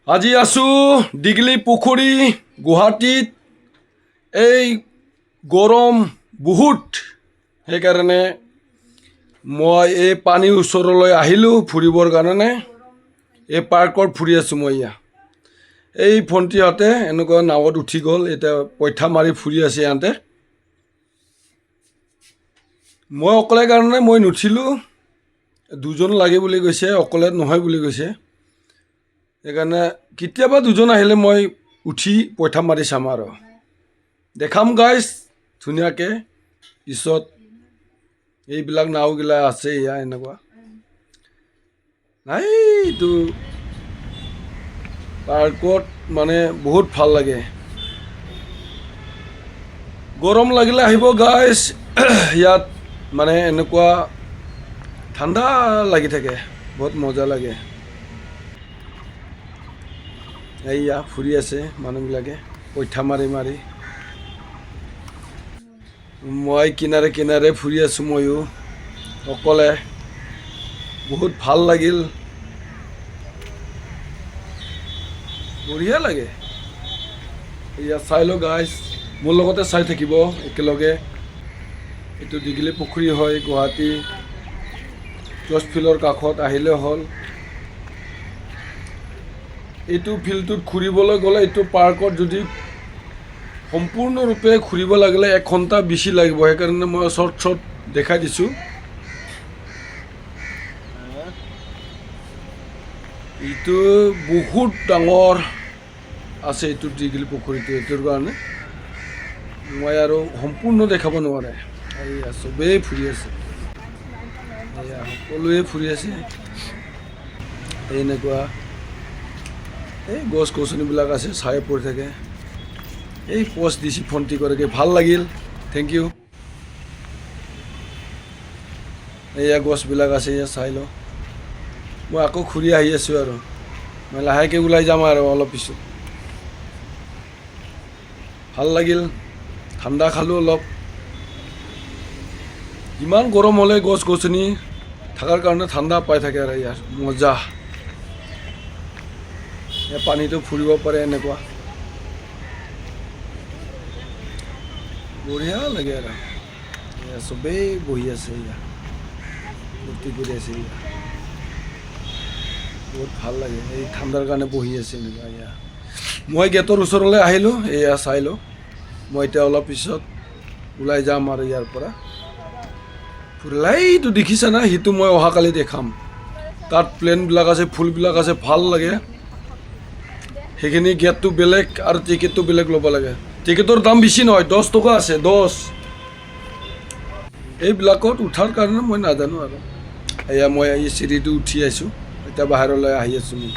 আজি আছো দীঘলী পুখুৰী গুৱাহাটীত। এই গৰম বহুত, সেইকাৰণে মই এই পানীৰ ওচৰলৈ আহিলোঁ ফুৰিবৰ কাৰণে। এই পাৰ্কত ফুৰি আছোঁ মই। এই ভণ্টিহঁতে এনেকুৱা নাৱত উঠি গ'ল, এতিয়া পইঠা মাৰি ফুৰি আছে ইহঁতে। মই অকলে কাৰণে মই নুঠিলোঁ, দুজন লাগে বুলি কৈছে, অকলে নহয় বুলি কৈছে। সেইকাৰণে কেতিয়াবা দুজন আহিলে মই উঠি পইঠা মাৰি চাম আৰু দেখাম গাইজ ধুনীয়াকৈ। পিছত এইবিলাক নাওগিলা আছে এয়া এনেকুৱা নাই, এইটো পাৰ্কত মানে বহুত ভাল লাগে। গৰম লাগিলে আহিব গাইজ, ইয়াত মানে এনেকুৱা ঠাণ্ডা লাগি থাকে, বহুত মজা লাগে। এইয়া ফুৰি আছে মানুহবিলাকে পইঠা মাৰি মাৰি। মই কিনাৰে কিনাৰে ফুৰি আছোঁ ময়ো অকলে, বহুত ভাল লাগিল, বঢ়িয়া লাগে। এয়া চাই লওঁ গাইজ, মোৰ লগতে চাই থাকিব একেলগে। এইটো দীঘলী পুখুৰী হয়, গুৱাহাটী জৰ্জ ফিল্ডৰ কাষত আহিলে হ'ল। এইটো ফিল্ডটোত ঘূৰিবলৈ গ'লে, এইটো পাৰ্কত যদি সম্পূৰ্ণৰূপে ঘূৰিব লাগিলে 1 ঘণ্টা বেছি লাগিব। সেইকাৰণে মই শ্বৰ্ট দেখাই দিছোঁ। এইটো বহুত ডাঙৰ আছে, এইটো দীঘলী পুখুৰীটো। এইটোৰ কাৰণে মই আৰু সম্পূৰ্ণ দেখাব নোৱাৰে। এইয়া চবেই ফুৰি আছে, এয়া সকলোৱে ফুৰি আছে। এনেকুৱা এই গছ গছনিবিলাক আছে, চাই পৰি থাকে। এই পষ্ট দিছে ফোনটি কৰে, ভাল লাগিল, থেংক ইউ। এয়া গছবিলাক আছে, এয়া চাই লওঁ। মই আকৌ ঘূৰি আহি আছোঁ আৰু মই লাহেকৈ ওলাই যাম আৰু অলপ পিছত। ভাল লাগিল, ঠাণ্ডা খালোঁ অলপ। ইমান গৰম হ'লে গছ গছনি থকাৰ কাৰণে ঠাণ্ডা পাই থাকে আৰু ইয়াৰ মজা। এই পানীটো ফুৰিব পাৰে এনেকুৱা বঢ়িয়া লাগে আৰু এয়া চবেই বহি আছে, এয়া ফূৰ্তি কৰি আছে। এয়া বহুত ভাল লাগে, এই ঠাণ্ডাৰ কাৰণে বহি আছে এনেকুৱা। এয়া মই গেটৰ ওচৰলৈ আহিলোঁ, এয়া চাই লওঁ। মই এতিয়া অলপ পিছত ওলাই যাম আৰু ইয়াৰ পৰা ফুৰিলাইটো দেখিছা না, সেইটো মই অহাকালি দেখাম। তাত প্লেনবিলাক আছে, ফুলবিলাক আছে, ভাল লাগে। সেইখিনি গেটটো বেলেগ আৰু টিকেটটো বেলেগ ল'ব লাগে। টিকেটৰ দাম বেছি নহয়, 10 টকা আছে, 10। এইবিলাকত উঠাৰ কাৰণে মই নাজানো আৰু। এয়া মই এই চিৰিটো উঠি আছোঁ, এতিয়া বাহিৰলৈ আহি আছোঁ মই।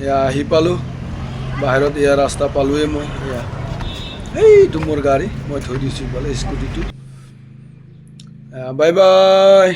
এয়া আহি পালোঁ বাহিৰত, এয়া ৰাস্তা পালোঁৱেই মই। এয়া এইটো মোৰ গাড়ী, মই থৈ দিছোঁ ইফালে স্কুটিটো। Bye bye.